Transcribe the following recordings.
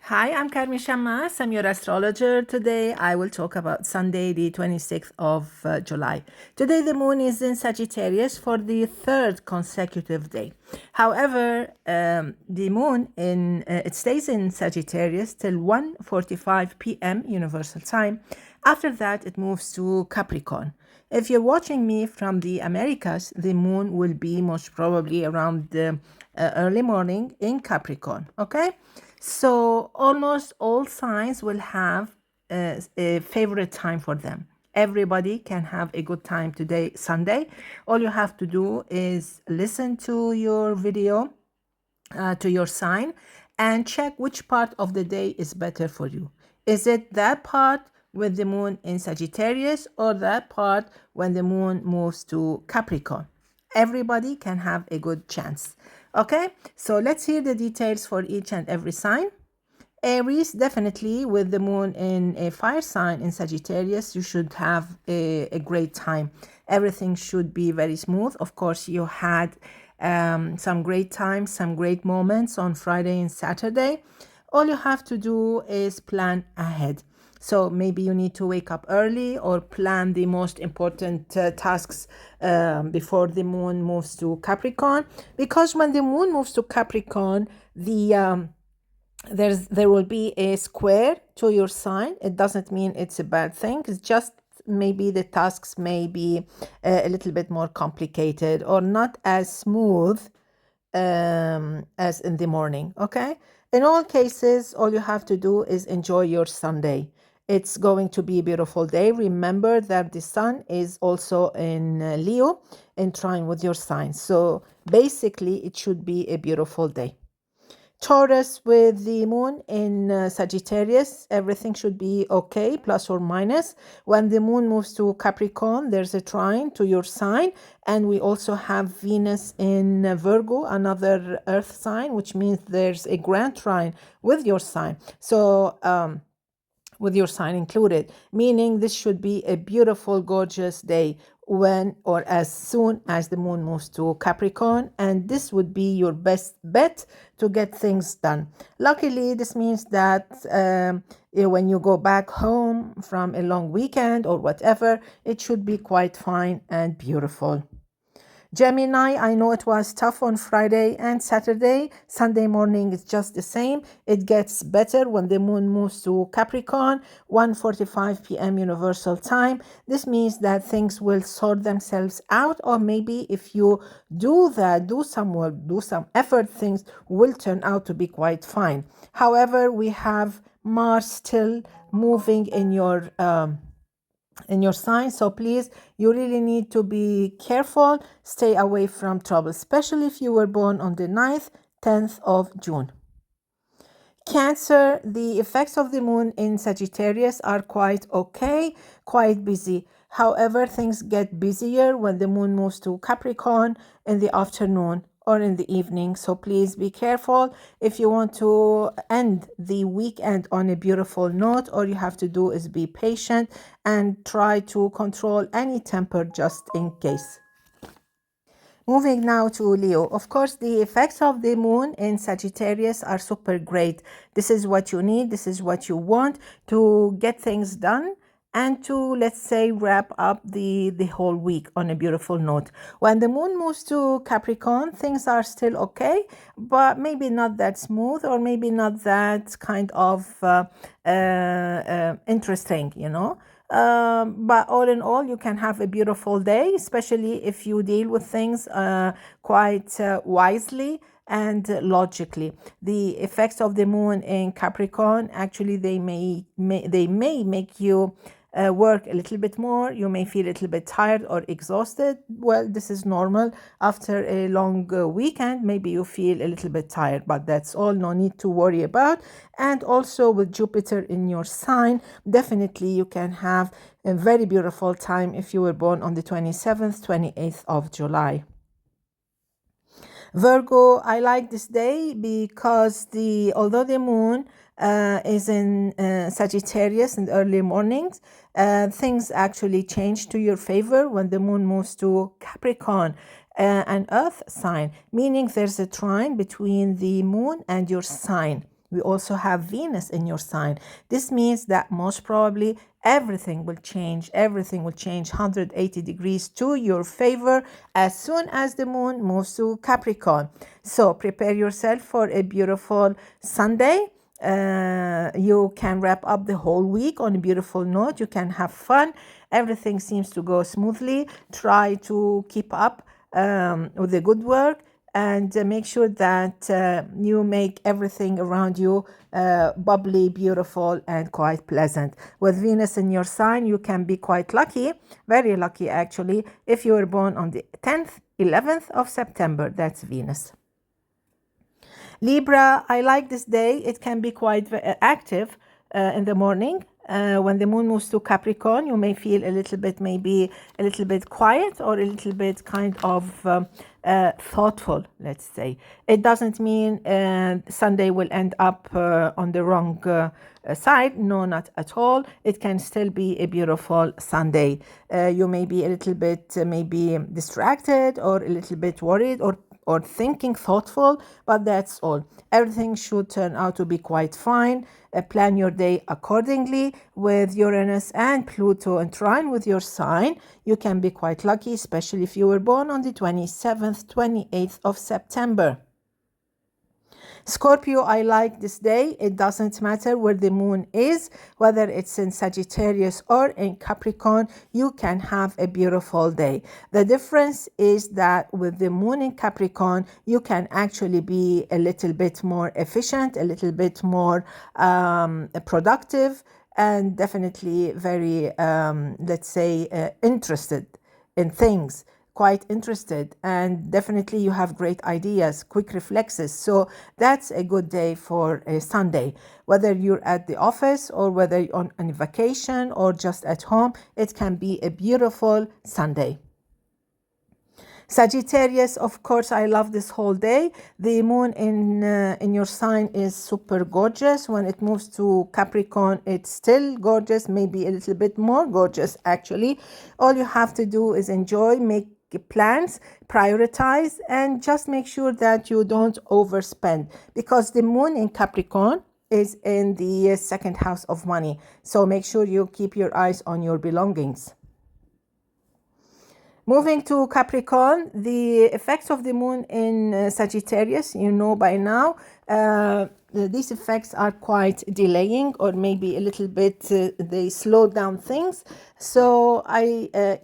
Hi, I'm Carmen Chammas. I'm your astrologer. Today I will talk about Sunday, the 26th of July. Today the moon is in Sagittarius for the third consecutive day. However, the moon it stays in Sagittarius till 1:45 p.m. Universal Time. After that, it moves to Capricorn. If you're watching me from the Americas, the moon will be most probably around the early morning in Capricorn. Okay. So almost all signs will have a favorite time for them. Everybody can have a good time today, Sunday. All you have to do is listen to your video, to your sign, and check which part of the day is better for you. Is it that part with the moon in Sagittarius or that part when the moon moves to Capricorn? Everybody can have a good chance. Okay, so let's hear the details for each and every sign. Aries, definitely with the moon in a fire sign in Sagittarius, you should have a great time. Everything should be very smooth. Of course, you had some great times, some great moments on Friday and Saturday. All you have to do is plan ahead. So maybe you need to wake up early or plan the most important tasks before the moon moves to Capricorn. Because when the moon moves to Capricorn, there will be a square to your sign. It doesn't mean it's a bad thing. It's just maybe the tasks may be a little bit more complicated or not as smooth as in the morning. Okay. In all cases, all you have to do is enjoy your Sunday. It's going to be a beautiful day. Remember that the sun is also in Leo, in trine with your sign. So basically, it should be a beautiful day. Taurus with the moon in Sagittarius, everything should be okay, plus or minus. When the moon moves to Capricorn, there's a trine to your sign. And we also have Venus in Virgo, another earth sign, which means there's a grand trine with your sign. So, with your sign included, meaning this should be a beautiful, gorgeous day when or as soon as the moon moves to Capricorn, and this would be your best bet to get things done. Luckily, this means that when you go back home from a long weekend or whatever, it should be quite fine and beautiful. Gemini, I know it was tough on Friday and Saturday. Sunday morning is just the same. It gets better when the moon moves to Capricorn, 1:45 p.m. Universal Time. This means that things will sort themselves out, or maybe if you do some work, do some effort, things will turn out to be quite fine. However, we have Mars still moving in your sign, so please, you really need to be careful. Stay away from trouble, especially if you were born on the 9th, 10th of June. Cancer, the effects of the moon in Sagittarius are quite okay, quite busy. However, things get busier when the moon moves to Capricorn in the afternoon or in the evening. So please be careful. If you want to end the weekend on a beautiful note, all you have to do is be patient and try to control any temper just in case. Moving now to Leo. Of course, the effects of the moon in Sagittarius are super great. This is what you need. This is what you want to get things done and to, let's say, wrap up the whole week on a beautiful note. When the moon moves to Capricorn, things are still okay, but maybe not that smooth or maybe not that kind of interesting, but all in all, you can have a beautiful day, especially if you deal with things quite wisely and logically. The effects of the moon in Capricorn, actually, they may make you work a little bit more. You may feel a little bit tired or exhausted. Well, this is normal. After a long weekend, maybe you feel a little bit tired, but that's all. No need to worry about. And also with Jupiter in your sign, definitely you can have a very beautiful time if you were born on the 27th, 28th of July. Virgo, I like this day because although the moon is in Sagittarius in the early mornings, things actually change to your favor when the moon moves to Capricorn, an earth sign, meaning there's a trine between the moon and your sign. We also have Venus in your sign. This means that most probably everything will change. Everything will change 180 degrees to your favor as soon as the moon moves to Capricorn. So prepare yourself for a beautiful Sunday. You can wrap up the whole week on a beautiful note. You can have fun. Everything seems to go smoothly. Try to keep up with the good work, and make sure that you make everything around you bubbly, beautiful, and quite pleasant. With Venus in your sign, you can be quite lucky, very lucky actually, if you were born on the 10th, 11th of September. That's Venus. Libra, I like this day. It can be quite active in the morning. When the moon moves to Capricorn, you may feel a little bit, maybe a little bit quiet or a little bit kind of thoughtful, let's say. It doesn't mean Sunday will end up on the wrong side. No, not at all. It can still be a beautiful Sunday. You may be a little bit maybe distracted or a little bit worried or thinking thoughtful, but that's all. Everything should turn out to be quite fine. Plan your day accordingly. With Uranus and Pluto in trine with your sign, you can be quite lucky, especially if you were born on the 27th, 28th of September. Scorpio, I like this day. It doesn't matter where the moon is, whether it's in Sagittarius or in Capricorn, you can have a beautiful day. The difference is that with the moon in Capricorn, you can actually be a little bit more efficient, a little bit more productive, and definitely very, let's say, interested in things. Quite interested, and definitely you have great ideas, quick reflexes. So that's a good day for a Sunday. Whether you're at the office or whether you're on a vacation or just at home, it can be a beautiful Sunday. Sagittarius, of course, I love this whole day. The moon in your sign is super gorgeous. When it moves to Capricorn, it's still gorgeous, maybe a little bit more gorgeous actually. All you have to do is enjoy, make plans, prioritize, and just make sure that you don't overspend, because the moon in Capricorn is in the second house of money. So make sure you keep your eyes on your belongings. Moving to Capricorn, the effects of the moon in Sagittarius, you know by now, these effects are quite delaying, or maybe a little bit, they slow down things. So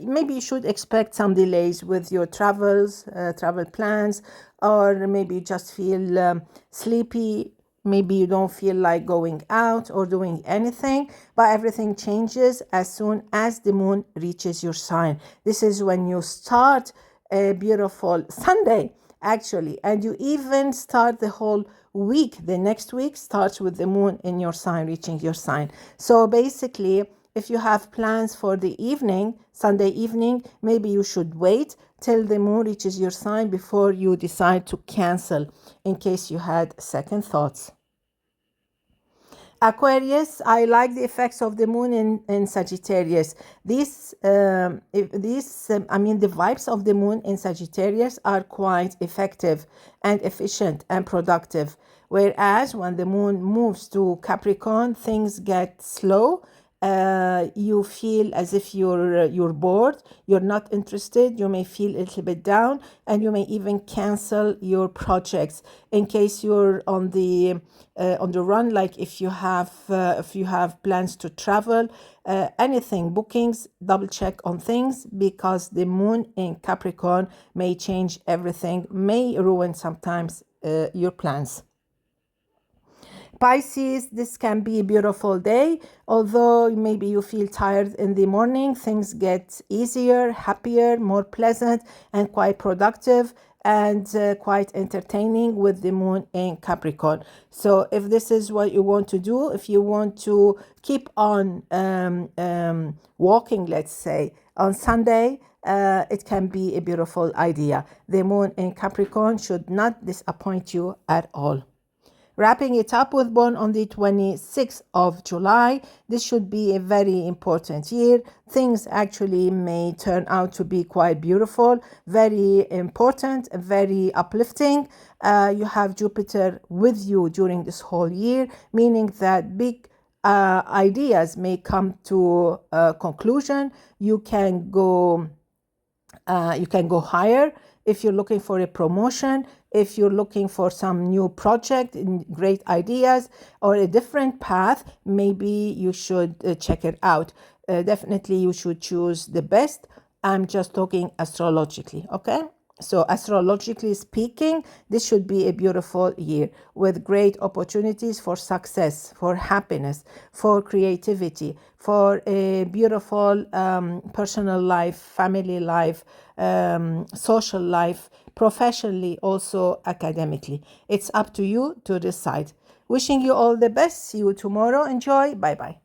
maybe you should expect some delays with your travels, travel plans, or maybe you just feel sleepy. Maybe you don't feel like going out or doing anything, but everything changes as soon as the moon reaches your sign. This is when you start a beautiful Sunday, actually, and you even start the whole week. The next week starts with the moon in your sign, reaching your sign. So basically, if you have plans for the evening, Sunday evening, maybe you should wait till the moon reaches your sign before you decide to cancel, in case you had second thoughts. Aquarius, I like the effects of the moon in Sagittarius. The vibes of the moon in Sagittarius are quite effective and efficient and productive. Whereas when the moon moves to Capricorn, things get slow. You feel as if you're bored, you're not interested, you may feel a little bit down, and you may even cancel your projects in case you're on the run. Like if you have plans to travel, anything, bookings, double check on things, because the moon in Capricorn may change everything, may ruin sometimes your plans. Pisces, this can be a beautiful day. Although maybe you feel tired in the morning, things get easier, happier, more pleasant, and quite productive, and quite entertaining with the moon in Capricorn. So if this is what you want to do, if you want to keep on walking, let's say, on Sunday, it can be a beautiful idea. The moon in Capricorn should not disappoint you at all. Wrapping it up with Born on the 26th of July. This should be a very important year. Things actually may turn out to be quite beautiful, very important, very uplifting. You have Jupiter with you during this whole year, meaning that big ideas may come to a conclusion. You can go higher if you're looking for a promotion, if you're looking for some new project, great ideas, or a different path. Maybe you should check it out. Definitely you should choose the best. I'm just talking astrologically, okay? So astrologically speaking, this should be a beautiful year with great opportunities for success, for happiness, for creativity, for a beautiful personal life, family life, social life, professionally, also academically. It's up to you to decide. Wishing you all the best. See you tomorrow. Enjoy. Bye-bye.